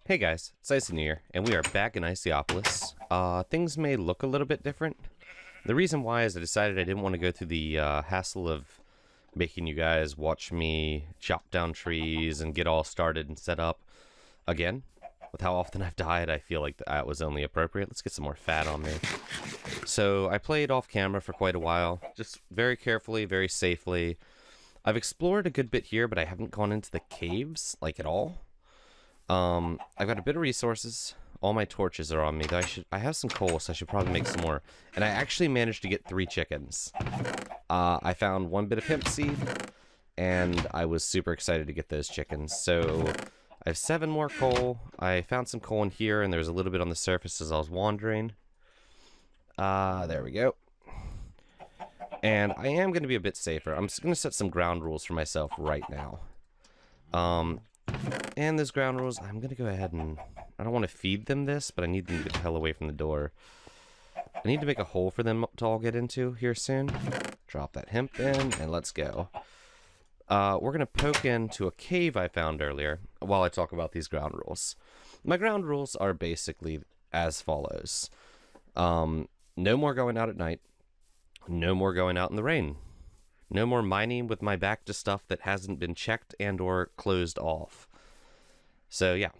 Hey guys, it's IcyNewYear, and we are back in Icyopolis. Things may look a little bit different. The reason why is I decided I didn't want to go through the hassle of making you guys watch me chop down trees and get all started and set up again. With how often I've died, I feel like that was only appropriate. Let's get some more fat on me. So I played off camera for quite a while, just very carefully, very safely. I've explored a good bit here, but I haven't gone into the caves, like, at all. I've got a bit of resources. All my torches are on me, though I have some coal, so I should probably make some more. And I actually managed to get 3 chickens. I found 1 bit of hemp seed, and I was super excited to get those chickens. So I have 7 more coal. I found some coal in here, and there was a little bit on the surface as I was wandering. There we go. And I am going to be a bit safer. I'm just going to set some ground rules for myself right now. And those ground rules, I'm going to go ahead and... I don't want to feed them this, but I need them to get the hell away from the door. I need to make a hole for them to all get into here soon. Drop that hemp in, and let's go. We're going to poke into a cave I found earlier while I talk about these ground rules. My ground rules are basically as follows. No more going out at night. No more going out in the rain. No more mining with my back to stuff that hasn't been checked and or closed off. So yeah,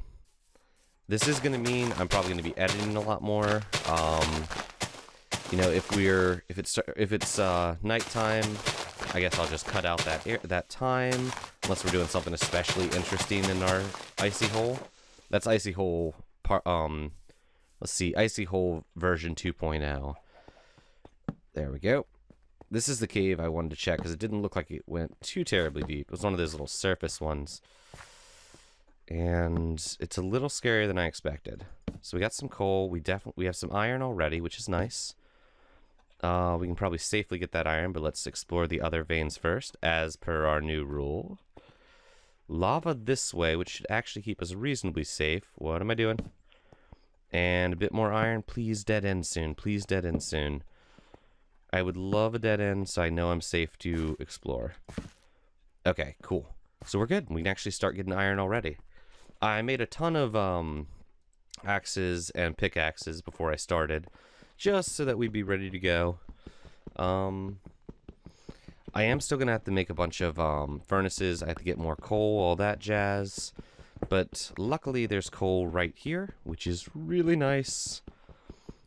this is going to mean I'm probably going to be editing a lot more. You know, if it's nighttime, I guess I'll just cut out that time, unless we're doing something especially interesting in our icy hole. That's icy hole let's see, icy hole version 2.0. There we go. This is the cave I wanted to check because it didn't look like it went too terribly deep. It was one of those little surface ones. And it's a little scarier than I expected. So we got some coal. We have some iron already, which is nice. We can probably safely get that iron, but let's explore the other veins first, as per our new rule. Lava this way, which should actually keep us reasonably safe. What am I doing? And a bit more iron. Please dead end soon. Please dead end soon. I would love a dead end, so I know I'm safe to explore. Okay, cool. So we're good. We can actually start getting iron already. I made a ton of axes and pickaxes before I started, just so that we'd be ready to go. I am still going to have to make a bunch of furnaces. I have to get more coal, all that jazz. But luckily there's coal right here, which is really nice.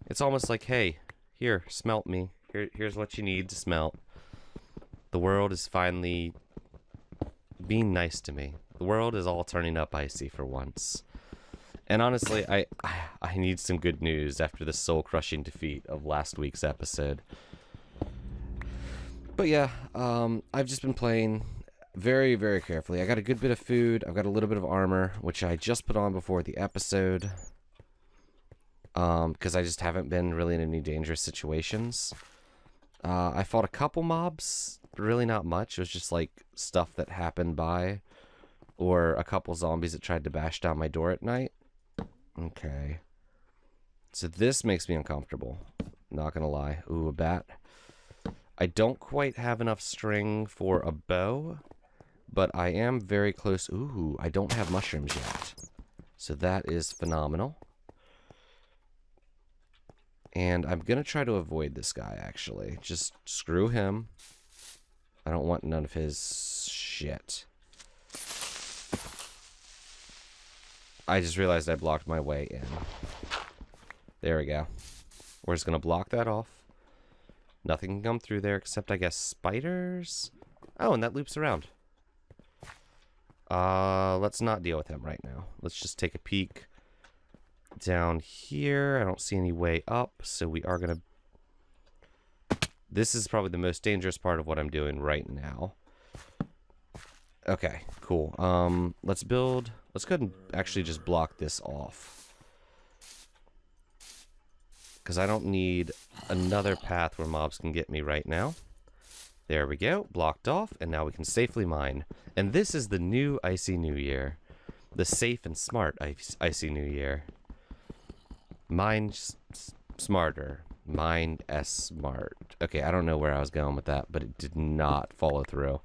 It's almost like, hey, here, smelt me. Here's what you need to smelt. The world is finally being nice to me. The world is all turning up icy for once. And honestly, I need some good news after the soul-crushing defeat of last week's episode. But yeah, I've just been playing very, very carefully. I got a good bit of food. I've got a little bit of armor, which I just put on before the episode. Because I just haven't been really in any dangerous situations. I fought a couple mobs, but really not much. It was just like stuff that happened by, or a couple zombies that tried to bash down my door at night. Okay. So this makes me uncomfortable. Not gonna lie. Ooh, a bat. I don't quite have enough string for a bow, but I am very close. Ooh, I don't have mushrooms yet. So that is phenomenal. And I'm going to try to avoid this guy, actually. Just screw him. I don't want none of his shit. I just realized I blocked my way in. There we go. We're just going to block that off. Nothing can come through there except, I guess, spiders? Oh, and that loops around. Let's not deal with him right now. Let's just take a peek. Down here, I don't see any way up, so we are gonna... This is probably the most dangerous part of what I'm doing right now. Okay, cool. Let's go ahead and actually just block this off. Because I don't need another path where mobs can get me right now. There we go, blocked off, and now we can safely mine. And this is the new IcyNewYear. The safe and smart IcyNewYear. Mine smarter. Mine smart. Okay, I don't know where I was going with that, but it did not follow through.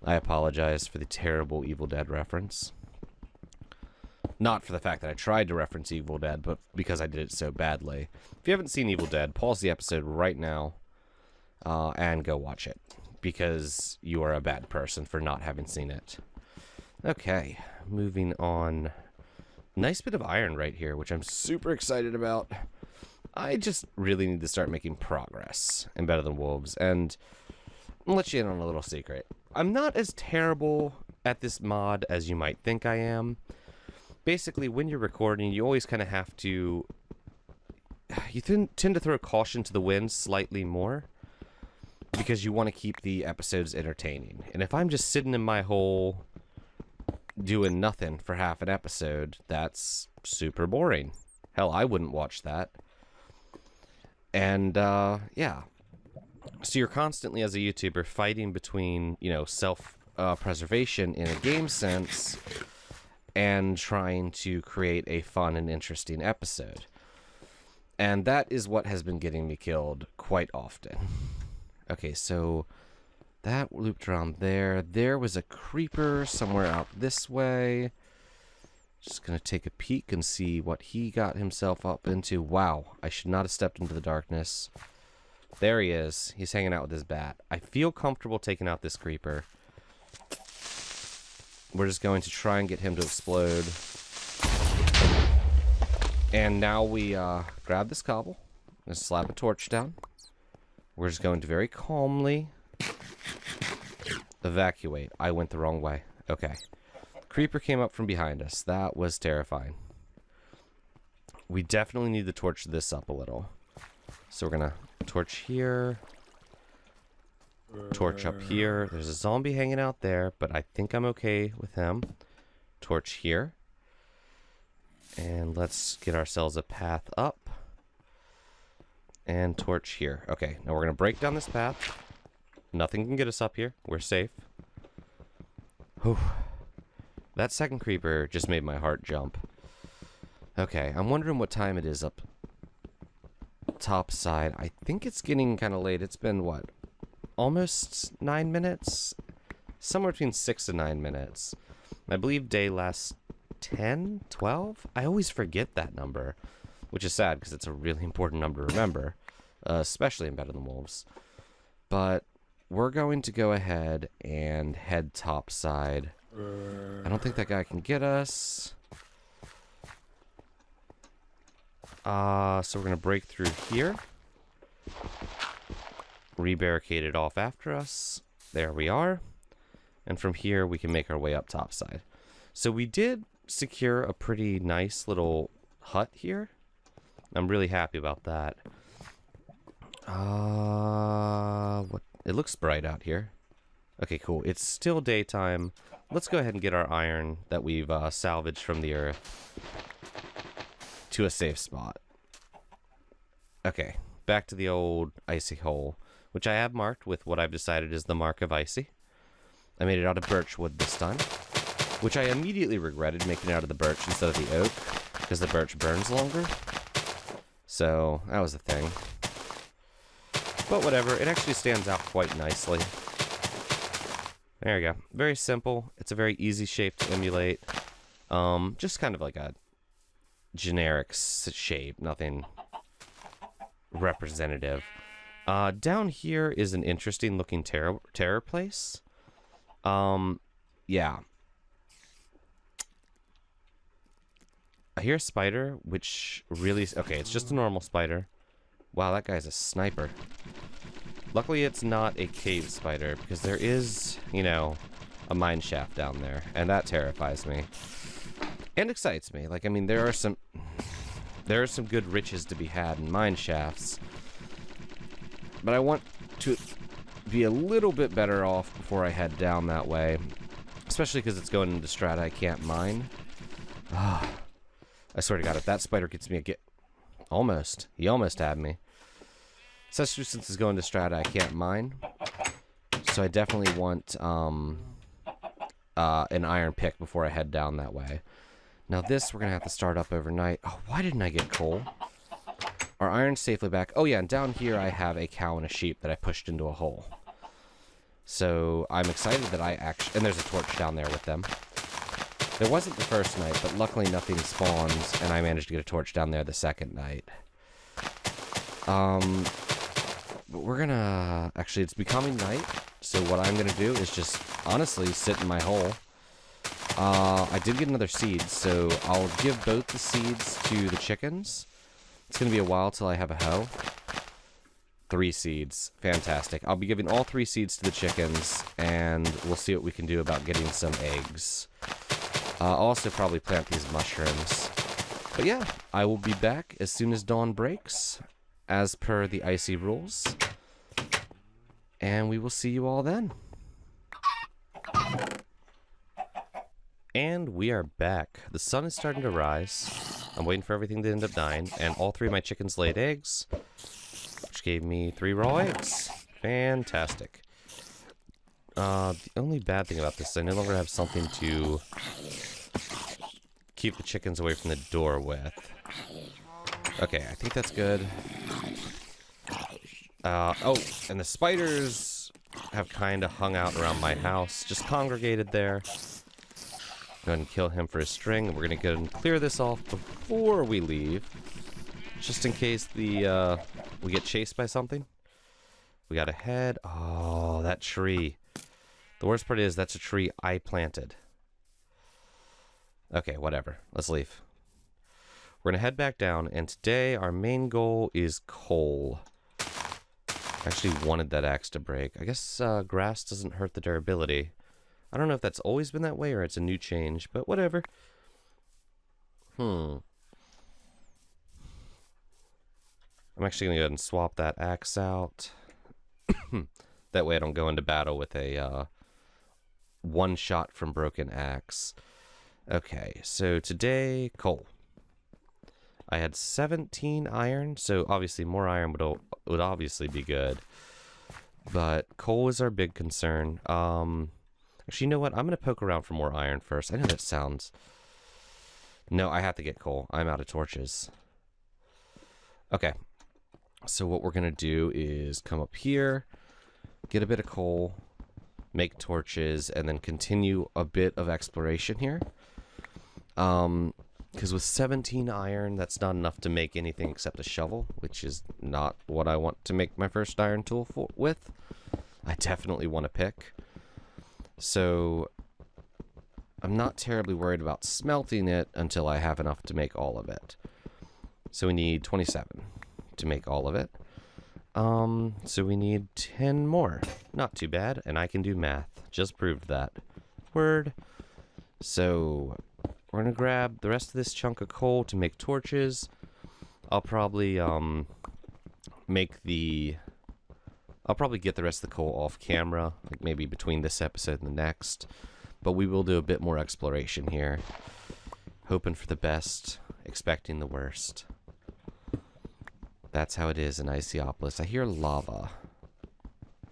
I apologize for the terrible Evil Dead reference. Not for the fact that I tried to reference Evil Dead, but because I did it so badly. If you haven't seen Evil Dead, pause the episode right now and go watch it, because you are a bad person for not having seen it. Okay, moving on. Nice bit of iron right here, which I'm super excited about. I just really need to start making progress in Better Than Wolves, and I'll let you in on a little secret. I'm not as terrible at this mod as you might think I am. Basically, when you're recording, you always kind of have to... You tend to throw caution to the wind slightly more, because you want to keep the episodes entertaining. And if I'm just sitting in my hole doing nothing for half an episode, that's super boring. Hell, I wouldn't watch that. And, yeah. So you're constantly, as a YouTuber, fighting between, you know, self-preservation in a game sense and trying to create a fun and interesting episode. And that is what has been getting me killed quite often. Okay, so that looped around there. There was a creeper somewhere out this way. Just gonna take a peek and see what he got himself up into. Wow, I should not have stepped into the darkness. There he is. He's hanging out with his bat. I feel comfortable taking out this creeper. We're just going to try and get him to explode. And now we grab this cobble and slap a torch down. We're just going to very calmly evacuate. I went the wrong way. Okay. Creeper came up from behind us. That was terrifying. We definitely need to torch this up a little. So we're going to torch here. Torch up here. There's a zombie hanging out there, but I think I'm okay with him. Torch here. And let's get ourselves a path up. And torch here. Okay, now we're going to break down this path. Nothing can get us up here. We're safe. Whew. That second creeper just made my heart jump. Okay, I'm wondering what time it is up top side. I think it's getting kind of late. It's been, what, almost 9 minutes? Somewhere between 6 to 9 minutes. I believe day lasts 10, 12? I always forget that number, which is sad because it's a really important number to remember, especially in Better Than Wolves. But we're going to go ahead and head topside. I don't think that guy can get us. So we're going to break through here. Rebarricade it off after us. There we are. And from here, we can make our way up topside. So we did secure a pretty nice little hut here. I'm really happy about that. What? It looks bright out here. Okay, cool. It's still daytime. Let's go ahead and get our iron that we've salvaged from the earth to a safe spot. Okay, back to the old icy hole, which I have marked with what I've decided is the mark of icy. I made it out of birch wood this time, which I immediately regretted making it out of the birch instead of the oak, because the birch burns longer. So, that was the thing. But whatever, it actually stands out quite nicely. There you go. Very simple. It's a very easy shape to emulate. Just kind of like a generic shape, nothing representative. Down here is an interesting looking terror place. Yeah. I hear a spider, which really... Okay, it's just a normal spider. Wow, that guy's a sniper. Luckily, it's not a cave spider, because there is, you know, a mine shaft down there, and that terrifies me. And excites me. Like, I mean, there are some good riches to be had in mine shafts. But I want to be a little bit better off before I head down that way. Especially because it's going into strata I can't mine. I swear to God, if that spider gets me almost. He almost had me. Especially since it's going to strata I can't mine. So I definitely want an iron pick before I head down that way. Now this we're going to have to start up overnight. Oh, why didn't I get coal? Our iron's safely back. Oh yeah, and down here I have a cow and a sheep that I pushed into a hole. So I'm excited that I actually... And there's a torch down there with them. There wasn't the first night, but luckily nothing spawns, and I managed to get a torch down there the second night. But we're gonna... Actually, it's becoming night, so what I'm gonna do is just, honestly, sit in my hole. I did get another seed, so I'll give both the seeds to the chickens. It's gonna be a while till I have a hoe. 3 seeds. Fantastic. I'll be giving all 3 seeds to the chickens, and we'll see what we can do about getting some eggs. I'll also probably plant these mushrooms. But yeah, I will be back as soon as dawn breaks, as per the icy rules. And we will see you all then. And we are back. The sun is starting to rise. I'm waiting for everything to end up dying, and all 3 of my chickens laid eggs, which gave me 3 raw eggs. Fantastic. The only bad thing about this is I no longer have something to keep the chickens away from the door with. Okay, I think that's good. Oh, and the spiders have kind of hung out around my house, just congregated there. Go ahead and kill him for his string, and we're going to go and clear this off before we leave, just in case we get chased by something. We got a head. Oh, that tree. The worst part is that's a tree I planted. Okay, whatever. Let's leave. We're going to head back down, and today our main goal is coal. I actually wanted that axe to break. I guess grass doesn't hurt the durability. I don't know if that's always been that way or it's a new change, but whatever. I'm actually going to go ahead and swap that axe out. That way I don't go into battle with a one shot from broken axe. Okay, so today, coal. I had 17 iron, so obviously more iron would obviously be good. But coal is our big concern. Actually, you know what? I'm going to poke around for more iron first. I know that sounds... No, I have to get coal. I'm out of torches. Okay. So what we're going to do is come up here, get a bit of coal, make torches, and then continue a bit of exploration here. Because with 17 iron, that's not enough to make anything except a shovel, which is not what I want to make my first iron tool with. I definitely want a pick. So I'm not terribly worried about smelting it until I have enough to make all of it. So we need 27 to make all of it. So we need 10 more. Not too bad, and I can do math. Just proved that. Word. So we're going to grab the rest of this chunk of coal to make torches. I'll probably I'll probably get the rest of the coal off camera, like maybe between this episode and the next. But we will do a bit more exploration here. Hoping for the best, expecting the worst. That's how it is in Icyopolis. I hear lava.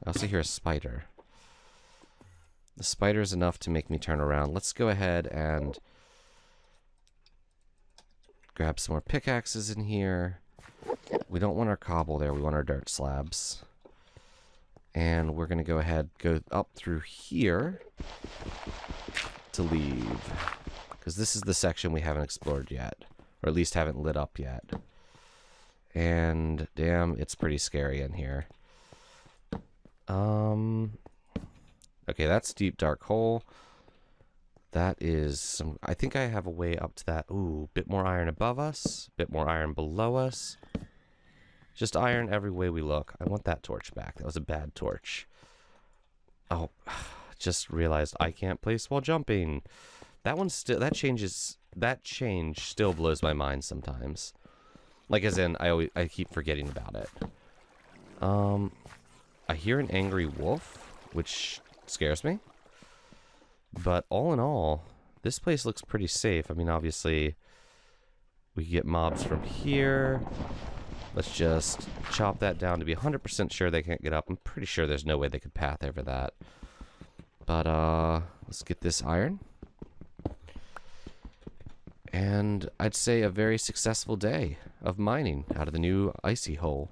I also hear a spider. The spider is enough to make me turn around. Let's go ahead and grab some more pickaxes in here. We don't want our cobble there. We want our dirt slabs. And we're going to go ahead, go up through here to leave. Because this is the section we haven't explored yet. Or at least haven't lit up yet. And damn, it's pretty scary in here. Okay, that's deep dark hole. That is some... I think I have a way up to that. Ooh, bit more iron above us. Bit more iron below us. Just iron every way we look. I want that torch back. That was a bad torch. Oh, just realized I can't place while jumping. That one still... That change still blows my mind sometimes. Like, as in, I keep forgetting about it. I hear an angry wolf, which scares me. But all in all, this place looks pretty safe. I mean, obviously, we can get mobs from here. Let's just chop that down to be 100% sure they can't get up. I'm pretty sure there's no way they could path over that. But, let's get this iron. And I'd say a very successful day of mining out of the new icy hole.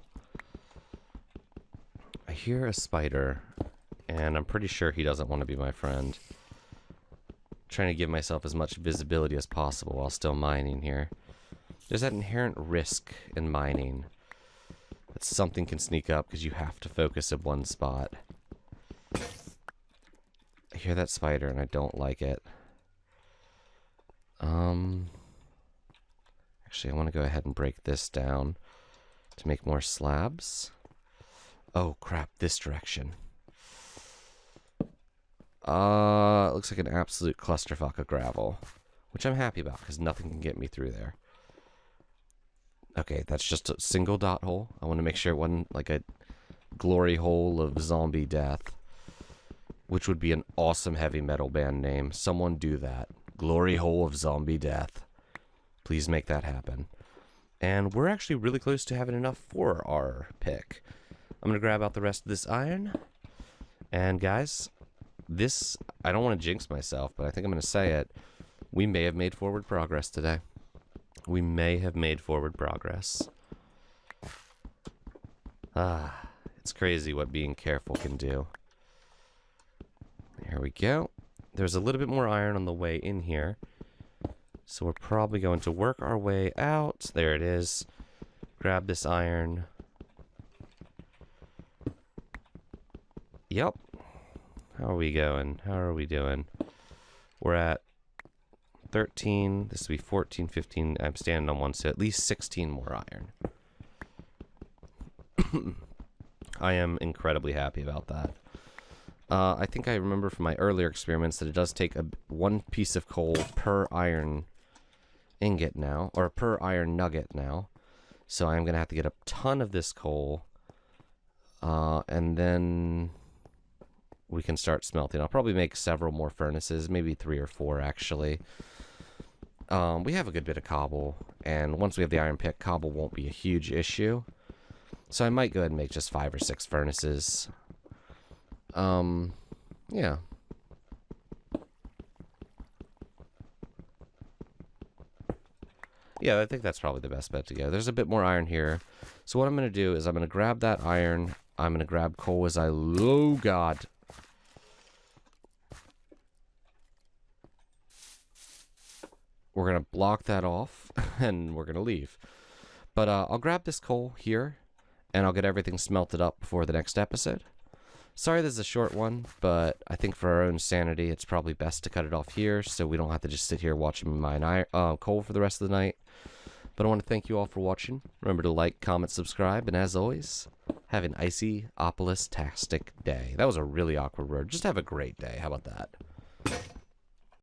I hear a spider, and I'm pretty sure he doesn't want to be my friend. trying to give myself as much visibility as possible while still mining here. There's that inherent risk in mining that something can sneak up because you have to focus at one spot. I hear that spider and I don't like it. Actually, I want to go ahead and break this down to make more slabs. Oh crap, this direction. It looks like an absolute clusterfuck of gravel, which I'm happy about because nothing can get me through there. Okay, that's just a single dot hole. I want to make sure it wasn't like a glory hole of zombie death, which would be an awesome heavy metal band name. Someone do that. Glory hole of zombie death. Please make that happen. And we're actually really close to having enough for our pick. I'm going to grab out the rest of this iron. And guys, this, I don't want to jinx myself, but I think I'm going to say it. We may have made forward progress today. We may have made forward progress. It's crazy what being careful can do. There we go. There's a little bit more iron on the way in here. So we're probably going to work our way out. There it is. Grab this iron. Yep. How are we going? How are we doing? We're at 13. This will be 14, 15. I'm standing on one, so at least 16 more iron. I am incredibly happy about that. I think I remember from my earlier experiments that it does take one piece of coal per iron ingot now, or per iron nugget now. So I'm going to have to get a ton of this coal, and then we can start smelting. I'll probably make several more furnaces, maybe 3 or 4 actually. We have a good bit of cobble, and once we have the iron pick, cobble won't be a huge issue. So I might go ahead and make just 5 or 6 furnaces. Yeah. Yeah, I think that's probably the best bet to go. There's a bit more iron here. So what I'm going to do is I'm going to grab that iron. I'm going to grab coal as oh god. We're going to block that off, and we're going to leave. But I'll grab this coal here, and I'll get everything smelted up before the next episode. Sorry this is a short one, but I think for our own sanity, it's probably best to cut it off here so we don't have to just sit here watching me mine coal for the rest of the night. But I want to thank you all for watching. Remember to like, comment, subscribe, and as always, have an Icyopolis-tastic day. That was a really awkward word. Just have a great day. How about that?